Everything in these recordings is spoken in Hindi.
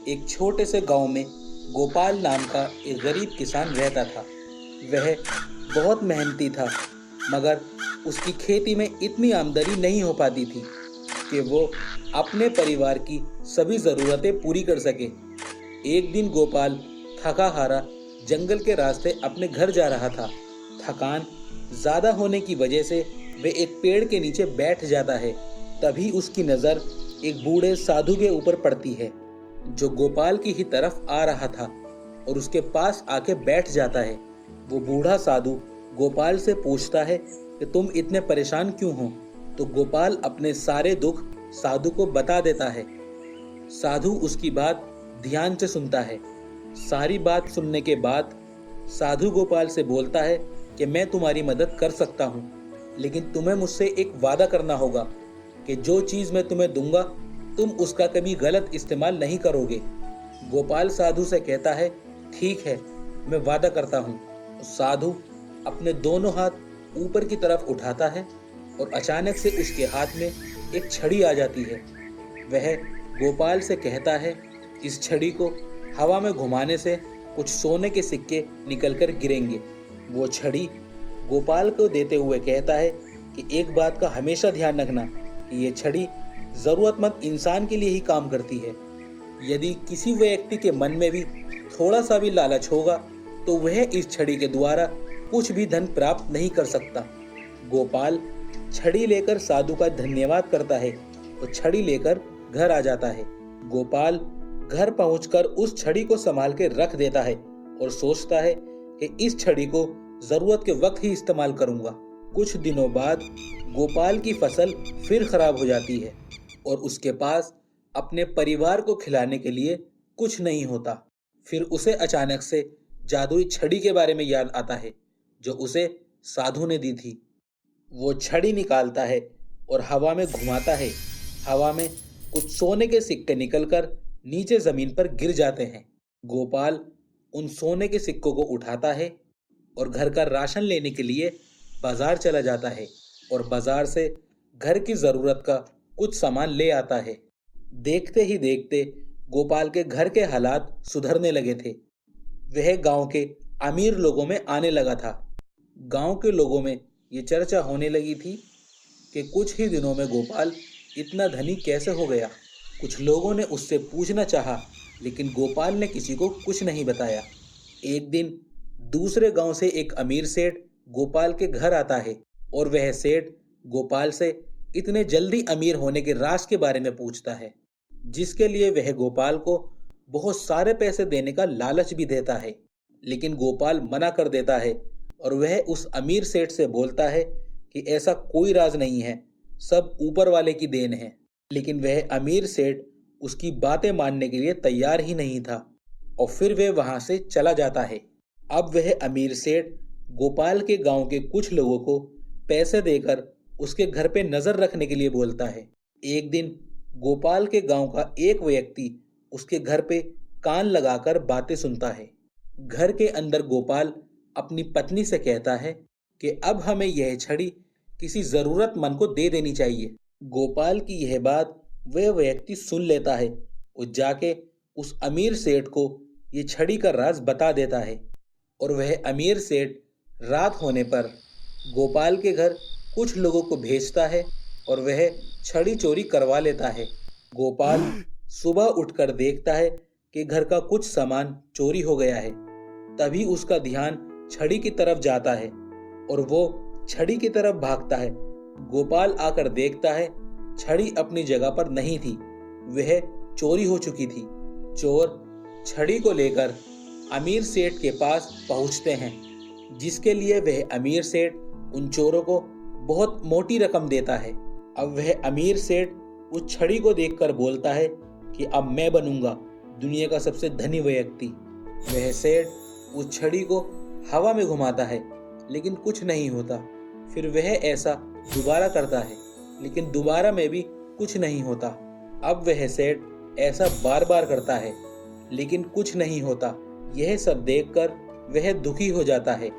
एक छोटे से गांव में गोपाल नाम का एक गरीब किसान रहता था। वह बहुत मेहनती था, मगर उसकी खेती में इतनी आमदनी नहीं हो पाती थी कि वो अपने परिवार की सभी ज़रूरतें पूरी कर सके। एक दिन गोपाल थका हारा जंगल के रास्ते अपने घर जा रहा था। थकान ज़्यादा होने की वजह से वह एक पेड़ के नीचे बैठ जाता है। तभी उसकी नज़र एक बूढ़े साधु के ऊपर पड़ती है, जो गोपाल की ही तरफ आ रहा था और उसके पास आके बैठ जाता है। वो बूढ़ा साधु गोपाल से पूछता है कि तुम इतने परेशान क्यों हो? तो गोपाल अपने सारे दुख साधु को बता देता है। साधु उसकी बात ध्यान से सुनता है। सारी बात सुनने के बाद साधु गोपाल से बोलता है कि मैं तुम्हारी मदद कर सकता हूँ, लेकिन तुम्हें मुझसे एक वादा करना होगा कि जो चीज़ मैं तुम्हें दूंगा तुम उसका कभी गलत इस्तेमाल नहीं करोगे। गोपाल साधु से कहता है, ठीक है, मैं वादा करता हूँ। साधु अपने दोनों हाथ ऊपर की तरफ उठाता है और अचानक से उसके हाथ में एक छड़ी आ जाती है। वह गोपाल से कहता है, इस छड़ी को हवा में घुमाने से कुछ सोने के सिक्के निकलकर गिरेंगे। वो छड़ी गोपाल को देते हुए कहता है कि एक बात का हमेशा ध्यान रखना कि ये छड़ी ज़रूरतमंद इंसान के लिए ही काम करती है। यदि किसी व्यक्ति के मन में भी थोड़ा सा भी लालच होगा तो वह इस छड़ी के द्वारा कुछ भी धन प्राप्त नहीं कर सकता। गोपाल छड़ी लेकर साधु का धन्यवाद करता है और छड़ी लेकर घर आ जाता है। गोपाल घर पहुंचकर उस छड़ी को संभाल के रख देता है और सोचता है कि इस छड़ी को जरूरत के वक्त ही इस्तेमाल करूंगा। कुछ दिनों बाद गोपाल की फसल फिर खराब हो जाती है और उसके पास अपने परिवार को खिलाने के लिए कुछ नहीं होता। फिर उसे अचानक से जादुई छड़ी के बारे में याद आता है जो उसे साधु ने दी थी। वो छड़ी निकालता है और हवा में घुमाता है। हवा में कुछ सोने के सिक्के निकलकर नीचे जमीन पर गिर जाते हैं। गोपाल उन सोने के सिक्कों को उठाता है और घर का राशन लेने के लिए बाजार चला जाता है और बाजार से घर की जरूरत का कुछ सामान ले आता है। देखते ही देखते गोपाल के घर के हालात सुधरने लगे थे। वह गांव के अमीर लोगों में आने लगा था। गांव के लोगों में ये चर्चा होने लगी थी कि कुछ ही दिनों में गोपाल इतना धनी कैसे हो गया। कुछ लोगों ने उससे पूछना चाहा, लेकिन गोपाल ने किसी को कुछ नहीं बताया। एक दिन दूसरे गांव से एक अमीर सेठ गोपाल के घर आता है और वह सेठ गोपाल से इतने जल्दी अमीर होने के राज के बारे में पूछता है, जिसके लिए वह गोपाल को बहुत सारे पैसे देने का लालच भी देता है। लेकिन गोपाल मना कर देता है और वह उस अमीर सेठ से बोलता है कि ऐसा कोई राज नहीं है, सब ऊपर वाले की देन है। लेकिन वह अमीर सेठ उसकी बातें मानने के लिए तैयार ही नहीं था और फिर वह वहां से चला जाता है। अब वह अमीर सेठ गोपाल के गांव के कुछ लोगों को पैसे देकर उसके घर पे नजर रखने के लिए बोलता है। एक दिन गोपाल के गांव का एक व्यक्ति उसके घर पे कान लगाकर बातें सुनता है। घर के अंदर गोपाल अपनी पत्नी से कहता है कि अब हमें यह छड़ी किसी जरूरतमंद को दे देनी चाहिए। गोपाल की यह बात वह व्यक्ति सुन लेता है और जाके उस अमीर सेठ को ये छड़ी का राज बता देता है और वह अमीर सेठ रात होने पर गोपाल के घर कुछ लोगों को भेजता है और वह छड़ी चोरी करवा लेता है। गोपाल सुबह उठकर देखता है कि घर का कुछ सामान चोरी हो गया है। तभी उसका ध्यान छड़ी की तरफ जाता है और वो छड़ी की तरफ भागता है। गोपाल आकर देखता है छड़ी अपनी जगह पर नहीं थी, वह चोरी हो चुकी थी। चोर छड़ी को लेकर अमीर सेठ के पास पहुंचते हैं, जिसके लिए वह अमीर सेठ उन चोरों को बहुत मोटी रकम देता है। अब वह अमीर सेठ उस छड़ी को देखकर बोलता है कि अब मैं बनूंगा दुनिया का सबसे धनी व्यक्ति। वह सेठ उस छड़ी को हवा में घुमाता है, लेकिन कुछ नहीं होता। फिर वह ऐसा दोबारा करता है, लेकिन दोबारा में भी कुछ नहीं होता। अब वह सेठ ऐसा बार बार करता है, लेकिन कुछ नहीं होता। यह सब देखकर वह दुखी हो जाता है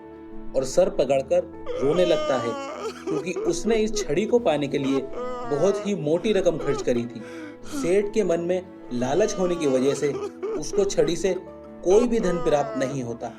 और सर पकड़कर रोने लगता है, क्योंकि उसने इस छड़ी को पाने के लिए बहुत ही मोटी रकम खर्च करी थी। सेठ के मन में लालच होने की वजह से उसको छड़ी से कोई भी धन प्राप्त नहीं होता।